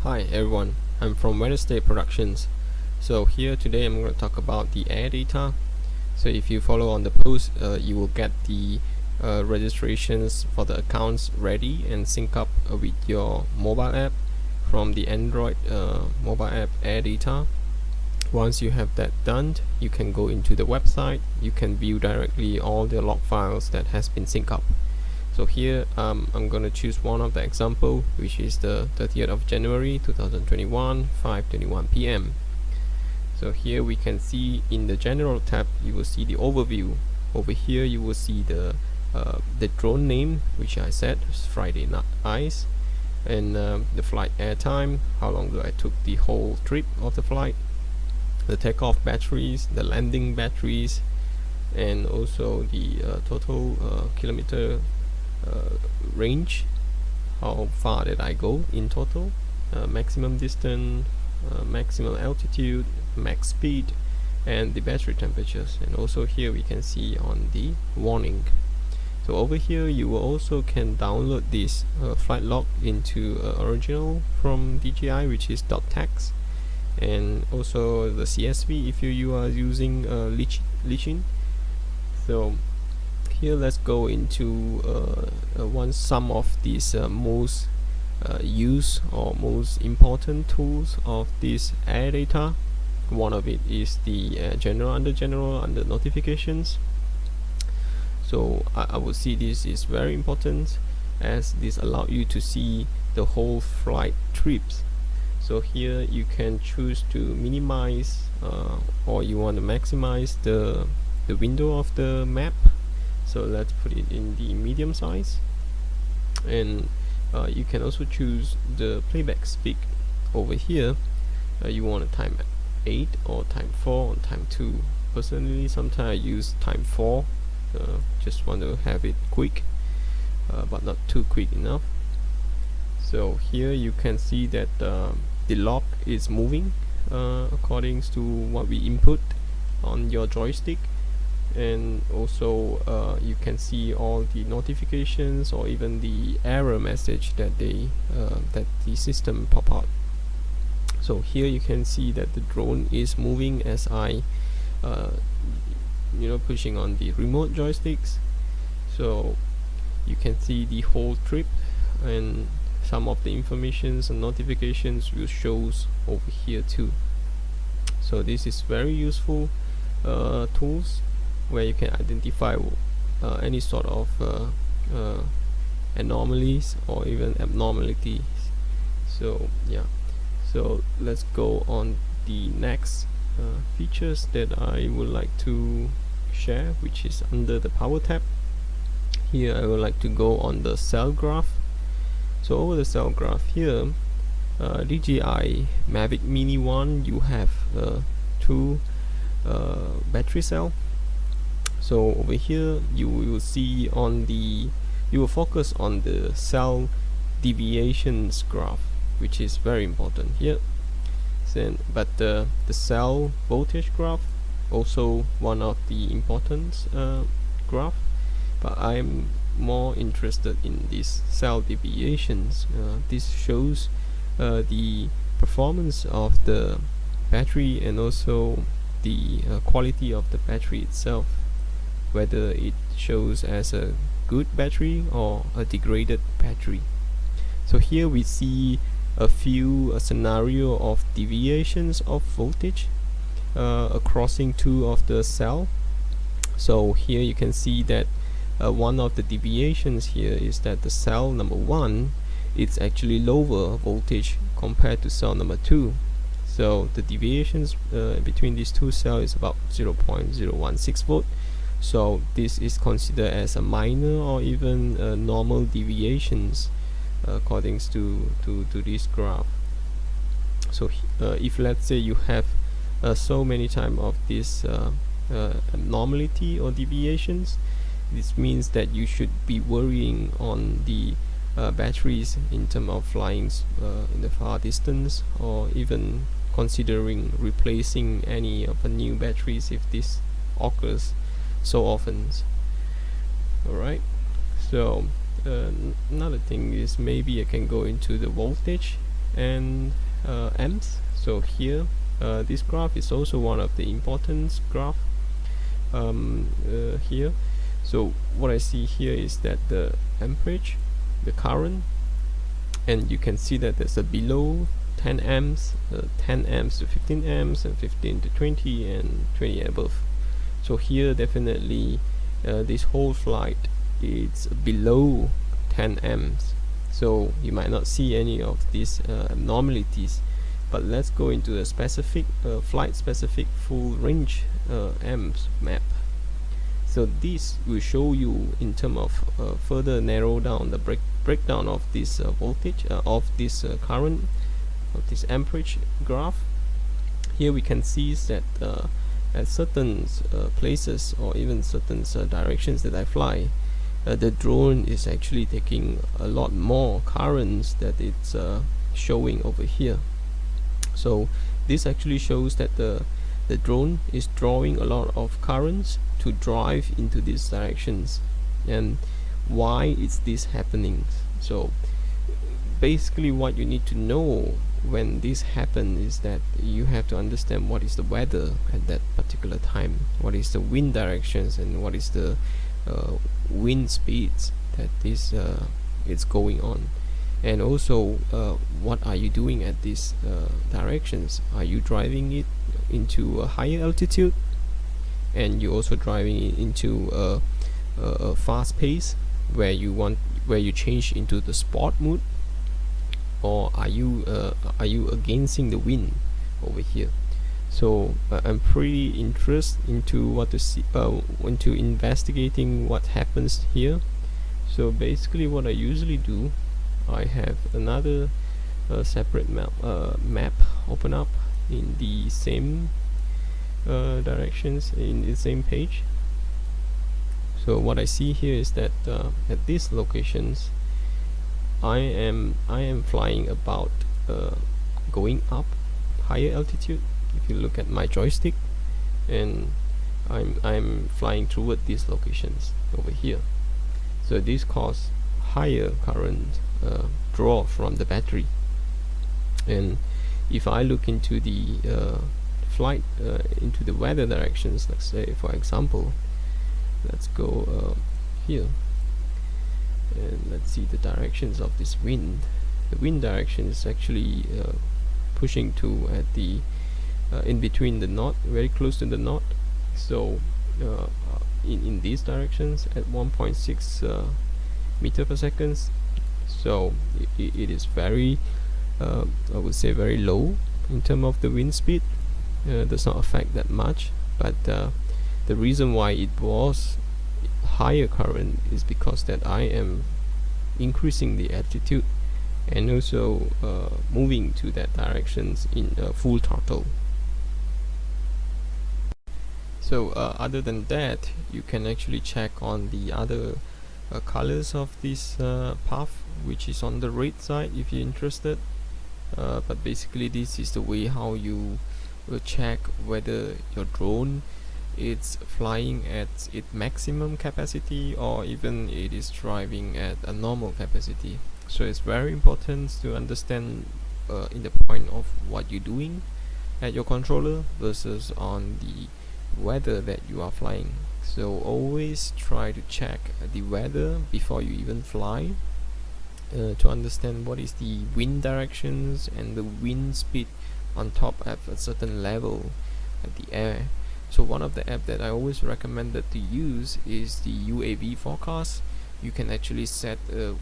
Hi everyone, I'm from Wednesday Productions. So here today I'm going to talk about the Airdata. So if you follow on the post, you will get the registrations for the accounts ready and sync up with your mobile app from the Android mobile app Airdata. Once you have that done, you can go into the website. You can view directly all the log files that has been synced up. So here I'm going to choose one of the example, which is the 30th of January 2021, 5:21 p.m. So here we can see in the general tab, you will see the overview. Over here you will see the drone name, which I said is Friday Night Ice, and the flight airtime, how long I took the whole trip of the flight, the takeoff batteries, the landing batteries, and also the total kilometer range, how far did I go in total, maximum distance, maximum altitude, max speed, and the battery temperatures. And also here we can see on the warning. So over here you will also can download this flight log into original from DJI, which is .text, and also the CSV if you are using Lichin. So here let's go into some of these most used or most important tools of this Airdata. One of it is the under notifications. So I would see this is very important, as this allows you to see the whole flight trips. So here you can choose to minimize or you want to maximize the window of the map. So let's put it in the medium size, and you can also choose the playback speed. Over here you want to time 8 or time 4 or time 2. Personally sometimes I use time 4, just want to have it quick, but not too quick enough. So here you can see that the log is moving according to what we input on your joystick, and also you can see all the notifications or even the error message that the system pop out. So here you can see that the drone is moving as I pushing on the remote joysticks. So you can see the whole trip, and some of the informations and notifications will shows over here too. So this is very useful tools where you can identify any sort of anomalies or even abnormalities. So yeah, so let's go on the next features that I would like to share, which is under the power tab. Here I would like to go on the cell graph. So over the cell graph here, DJI Mavic Mini 1, you have two battery cell. So over here you will see you will focus on the cell deviations graph, which is very important here. But the cell voltage graph also one of the important graph, but I'm more interested in this cell deviations. This shows the performance of the battery and also the quality of the battery itself, whether it shows as a good battery or a degraded battery. So here we see a few scenario of deviations of voltage crossing two of the cell. So here you can see that one of the deviations here is that the cell number 1 it's actually lower voltage compared to cell number 2. So the deviations between these two cells is about 0.016 volt. So this is considered as a minor or even normal deviations according to this graph. So if let's say you have so many times of this abnormality or deviations, this means that you should be worrying on the batteries in terms of flying in the far distance, or even considering replacing any of the new batteries if this occurs so often. Alright, so another thing is maybe I can go into the voltage and amps. So here this graph is also one of the important graph here. So what I see here is that the amperage, the current, and you can see that there's a below 10 amps, 10 amps to 15 amps, and 15 to 20, and 20 above. So here definitely this whole flight is below 10 amps. So you might not see any of these abnormalities, but let's go into a specific flight specific full range amps map. So this will show you in terms of further narrow down the breakdown of this voltage of this current, of this amperage graph. Here we can see that at certain places or even certain directions that I fly, the drone is actually taking a lot more currents that it's showing over here. So this actually shows that the drone is drawing a lot of currents to drive into these directions. And why is this happening? So basically what you need to know when this happens is that you have to understand what is the weather at that particular time, what is the wind directions, and what is the wind speeds that this is going on. And also what are you doing at these directions? Are you driving it into a higher altitude, and you're also driving it into a fast pace where you change into the sport mode, or are you against the wind over here? So I'm pretty interested into what to see, into investigating what happens here. So basically what I usually do, I have another separate map open up in the same directions in the same page. So what I see here is that at these locations I am flying about going up higher altitude. If you look at my joystick, and I'm flying toward these locations over here. So this causes higher current draw from the battery. And if I look into the flight into the weather directions, let's say for example, let's go here, and let's see the directions of this wind. The wind direction is actually pushing to at the in between the knot, very close to the knot. So in these directions at 1.6 meter per second. So it is very I would say very low in terms of the wind speed. Does not affect that much, but the reason why it was higher current is because that I am increasing the altitude and also moving to that directions in full throttle. So other than that, you can actually check on the other colors of this path, which is on the red side if you're interested. But basically this is the way how you will check whether your drone is flying at its maximum capacity or even it is driving at a normal capacity. So it's very important to understand in the point of what you're doing at your controller versus on the weather that you are flying. So always try to check the weather before you even fly to understand what is the wind directions and the wind speed on top at a certain level at the air. So one of the apps that I always recommended to use is the UAV forecast. You can actually set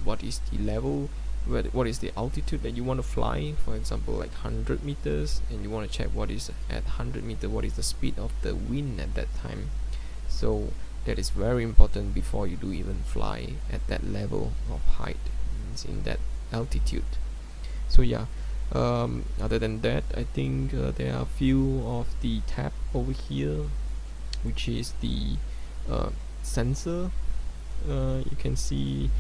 what is the level, what is the altitude that you want to fly, for example like 100 meters, and you want to check what is at 100 meters, what is the speed of the wind at that time. So that is very important before you do even fly at that level of height, in that altitude. So yeah, other than that, I think there are a few of the tab over here, which is the sensor. You can see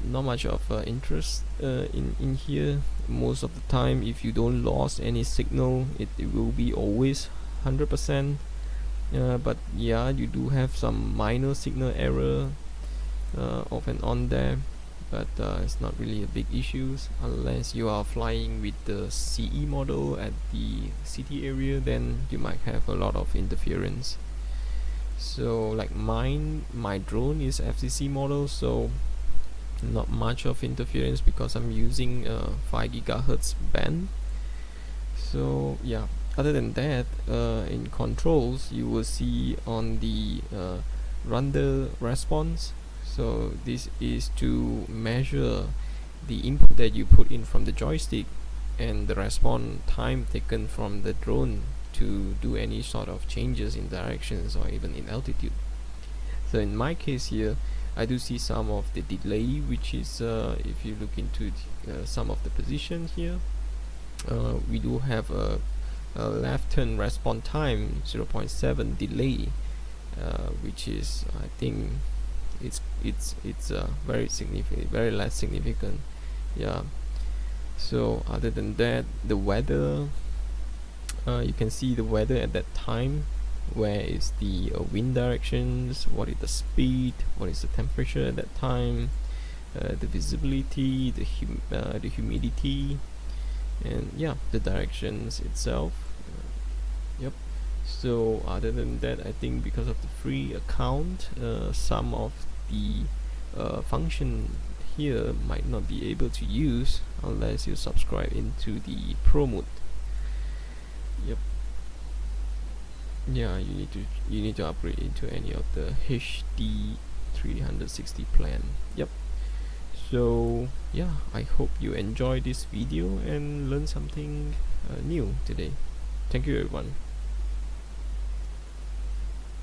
not much of interest in here. Most of the time, if you don't lose any signal, it will be always 100%. But yeah, you do have some minor signal error off and on there. but it's not really a big issue unless you are flying with the CE model at the city area. Then you might have a lot of interference. So like my drone is FCC model, so not much of interference because I'm using 5 gigahertz band. So yeah, other than that, in controls you will see on the render response. So this is to measure the input that you put in from the joystick and the response time taken from the drone to do any sort of changes in directions or even in altitude. So in my case here, I do see some of the delay, which is if you look into some of the positions here, we do have a left turn response time 0.7 delay, which is, I think it's very significant, very less significant. Yeah. So other than that, the weather, you can see the weather at that time. Where is the wind directions, what is the speed, what is the temperature at that time, the visibility, the humidity, and yeah, the directions itself. Yep. So other than that, I think because of the free account, some of the function here might not be able to use unless you subscribe into the pro mode. Yep. Yeah, you need to upgrade into any of the HD 360 plan. Yep. So yeah, I hope you enjoyed this video and learned something new today. Thank you everyone.